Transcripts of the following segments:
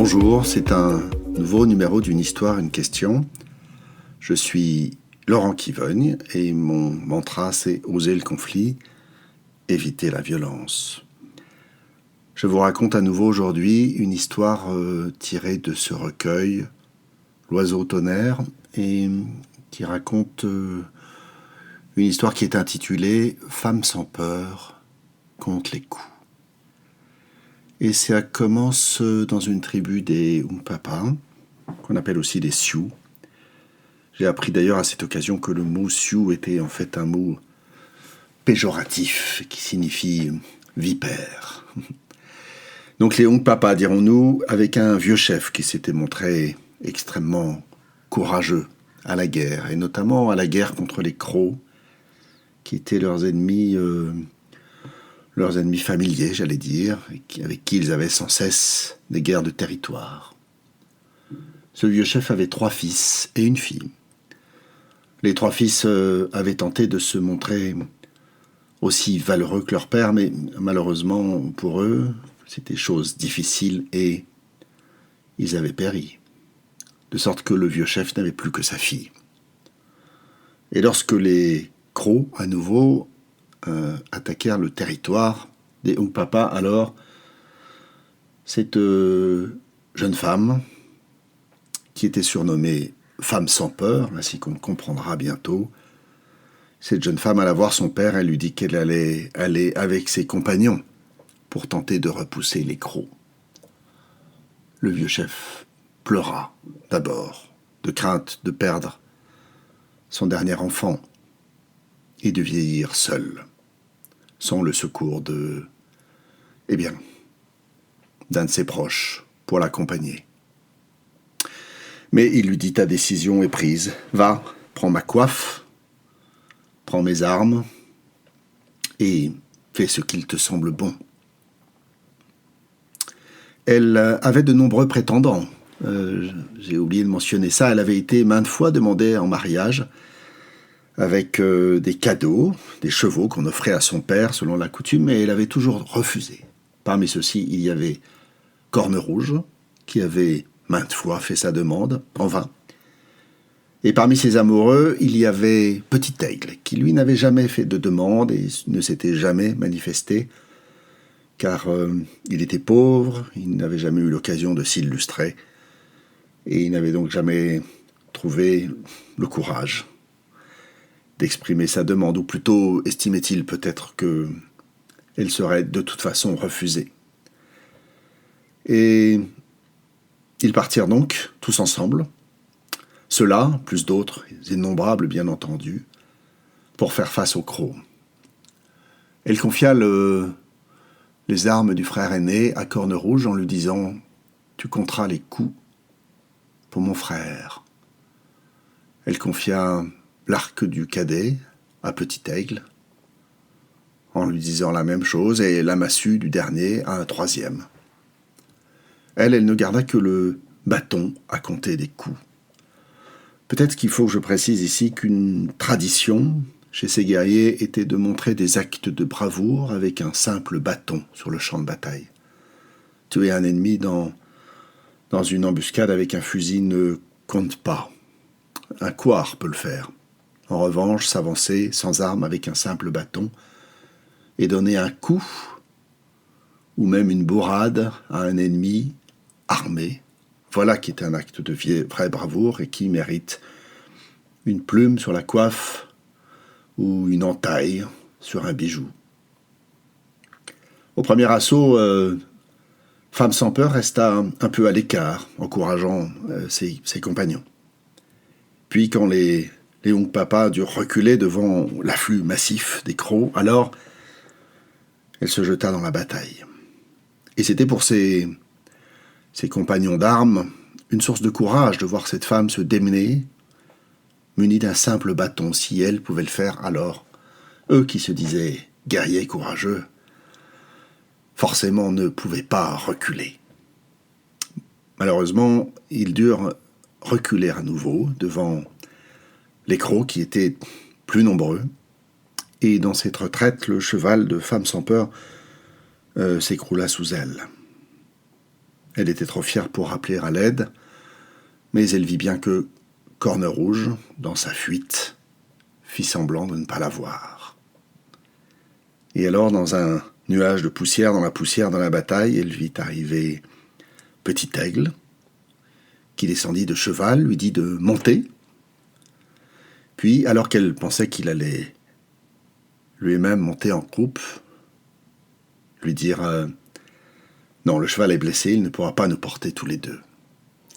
Bonjour, c'est un nouveau numéro d'une histoire, une question. Je suis Laurent Kivogne et mon mantra c'est oser le conflit, éviter la violence. Je vous raconte à nouveau aujourd'hui une histoire tirée de ce recueil, L'oiseau tonnerre, et qui raconte une histoire qui est intitulée Femme sans peur contre les coups. Et ça commence dans une tribu des Hunkpapa, qu'on appelle aussi des Sioux. J'ai appris d'ailleurs à cette occasion que le mot Sioux était en fait un mot péjoratif qui signifie vipère. Donc les Hunkpapa, dirons-nous, avec un vieux chef qui s'était montré extrêmement courageux à la guerre, et notamment à la guerre contre les Crocs, qui étaient leurs ennemis familiers, j'allais dire, avec qui ils avaient sans cesse des guerres de territoire. Ce vieux chef avait 3 fils et une fille. Les 3 fils avaient tenté de se montrer aussi valeureux que leur père, mais malheureusement pour eux, c'était chose difficile et ils avaient péri. De sorte que le vieux chef n'avait plus que sa fille. Et lorsque les Crocs, à nouveau, attaquèrent le territoire des Hunkpapa, alors cette jeune femme, qui était surnommée Femme sans peur, ainsi qu'on comprendra bientôt, cette jeune femme alla voir son père et lui dit qu'elle allait aller avec ses compagnons pour tenter de repousser les Crocs. Le vieux chef pleura d'abord, de crainte de perdre son dernier enfant et de vieillir seul, sans le secours d'un de ses proches pour l'accompagner. Mais il lui dit, ta décision est prise, va, prends ma coiffe, prends mes armes et fais ce qu'il te semble bon. Elle avait de nombreux prétendants, j'ai oublié de mentionner ça, elle avait été maintes fois demandée en mariage, avec des cadeaux, des chevaux qu'on offrait à son père selon la coutume, mais elle avait toujours refusé. Parmi ceux-ci, il y avait Corne Rouge, qui avait maintes fois fait sa demande, en vain. Et parmi ses amoureux, il y avait Petit Aigle, qui lui n'avait jamais fait de demande et ne s'était jamais manifesté, car il était pauvre, il n'avait jamais eu l'occasion de s'illustrer, et il n'avait donc jamais trouvé le courage d'exprimer sa demande, ou plutôt estimait-il peut-être qu'elle serait de toute façon refusée. Et ils partirent donc, tous ensemble, ceux-là, plus d'autres, innombrables bien entendu, pour faire face aux Crocs. Elle confia les armes du frère aîné à Corne Rouge en lui disant « Tu compteras les coups pour mon frère ». Elle confia l'arc du cadet à Petit Aigle, en lui disant la même chose, et la massue du dernier à un troisième. Elle ne garda que le bâton à compter des coups. Peut-être qu'il faut que je précise ici qu'une tradition chez ces guerriers était de montrer des actes de bravoure avec un simple bâton sur le champ de bataille. Tuer un ennemi dans une embuscade avec un fusil ne compte pas. Un couard peut le faire. En revanche, s'avancer sans arme avec un simple bâton et donner un coup ou même une bourrade à un ennemi armé, voilà qui est un acte de vraie bravoure et qui mérite une plume sur la coiffe ou une entaille sur un bijou. Au premier assaut, Femme sans peur resta un peu à l'écart, encourageant ses compagnons. Puis quand les Hunkpapa durent reculer devant l'afflux massif des Crocs, alors elle se jeta dans la bataille. Et c'était pour ses compagnons d'armes une source de courage de voir cette femme se démener, munie d'un simple bâton. Si elle pouvait le faire, alors eux qui se disaient guerriers courageux, forcément ne pouvaient pas reculer. Malheureusement, ils durent reculer à nouveau devant les Crocs qui étaient plus nombreux, et dans cette retraite, le cheval de Femme sans peur s'écroula sous elle. Elle était trop fière pour appeler à l'aide, mais elle vit bien que Corne Rouge, dans sa fuite, fit semblant de ne pas la voir. Et alors, dans un nuage de poussière, dans la bataille, elle vit arriver Petit Aigle, qui descendit de cheval, lui dit de monter. Puis, alors qu'elle pensait qu'il allait lui-même monter en croupe, lui dire non, le cheval est blessé, il ne pourra pas nous porter tous les deux.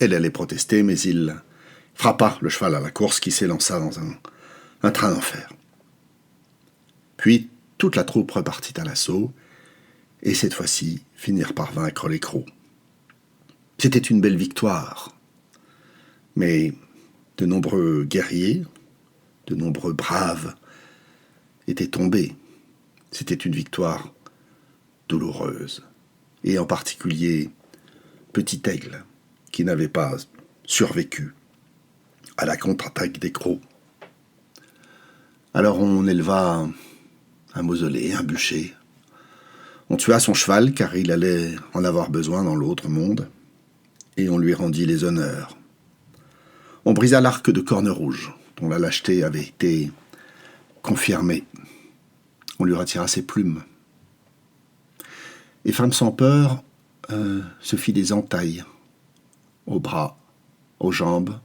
Elle allait protester, mais il frappa le cheval à la course qui s'élança dans un train d'enfer. Puis, toute la troupe repartit à l'assaut, et cette fois-ci, finirent par vaincre les crocs. C'était une belle victoire, mais de nombreux guerriers, de nombreux braves étaient tombés. C'était une victoire douloureuse, et en particulier Petit Aigle, qui n'avait pas survécu à la contre-attaque des crocs. Alors on éleva un mausolée, un bûcher. On tua son cheval, car il allait en avoir besoin dans l'autre monde, et on lui rendit les honneurs. On brisa l'arc de Corne Rouge, dont la lâcheté avait été confirmée. On lui retira ses plumes. Et Femme sans peur se fit des entailles aux bras, aux jambes,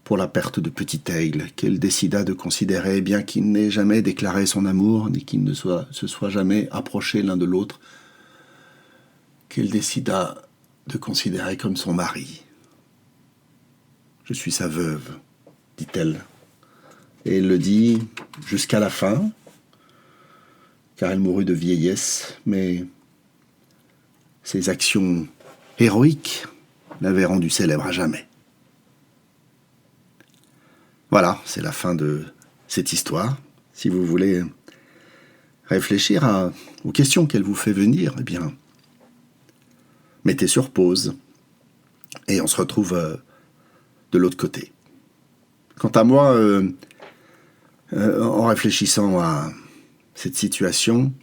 pour la perte de Petit Aigle, qu'elle décida de considérer, bien qu'il n'ait jamais déclaré son amour, ni qu'il ne se soit jamais approché l'un de l'autre, qu'elle décida de considérer comme son mari. Je suis sa veuve, dit-elle. Et elle le dit jusqu'à la fin, car elle mourut de vieillesse, mais ses actions héroïques l'avaient rendue célèbre à jamais. Voilà, c'est la fin de cette histoire. Si vous voulez réfléchir aux questions qu'elle vous fait venir, eh bien, mettez sur pause et on se retrouve de l'autre côté. Quant à moi, en réfléchissant à cette situation,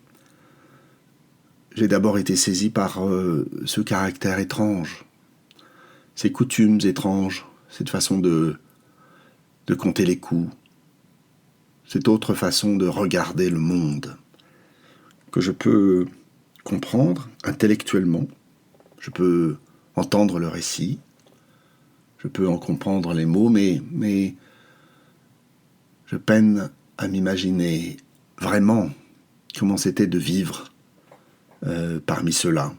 j'ai d'abord été saisi par ce caractère étrange, ces coutumes étranges, cette façon de compter les coups, cette autre façon de regarder le monde, que je peux comprendre intellectuellement, je peux entendre le récit, je peux en comprendre les mots, mais je peine à m'imaginer vraiment comment c'était de vivre parmi ceux-là.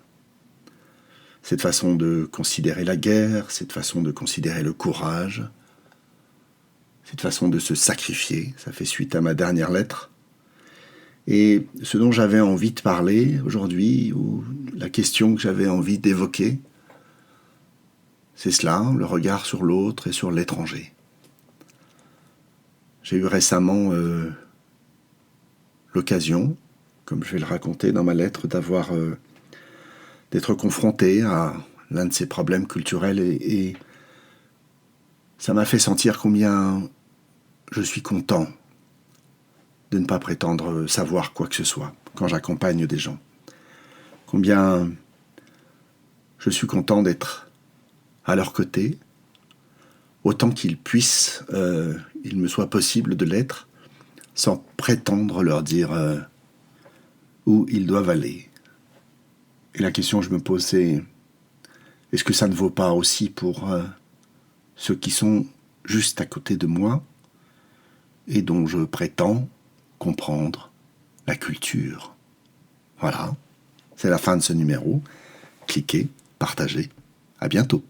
Cette façon de considérer la guerre, cette façon de considérer le courage, cette façon de se sacrifier, ça fait suite à ma dernière lettre. Et ce dont j'avais envie de parler aujourd'hui, ou la question que j'avais envie d'évoquer, c'est cela, le regard sur l'autre et sur l'étranger. J'ai eu récemment l'occasion, comme je vais le raconter dans ma lettre, d'être confronté à l'un de ces problèmes culturels et ça m'a fait sentir combien je suis content de ne pas prétendre savoir quoi que ce soit quand j'accompagne des gens. Combien je suis content d'être à leur côté, autant qu'il puisse, il me soit possible de l'être, sans prétendre leur dire où ils doivent aller. Et la question que je me pose, c'est est-ce que ça ne vaut pas aussi pour ceux qui sont juste à côté de moi et dont je prétends comprendre la culture. Voilà, c'est la fin de ce numéro. Cliquez, partagez. À bientôt.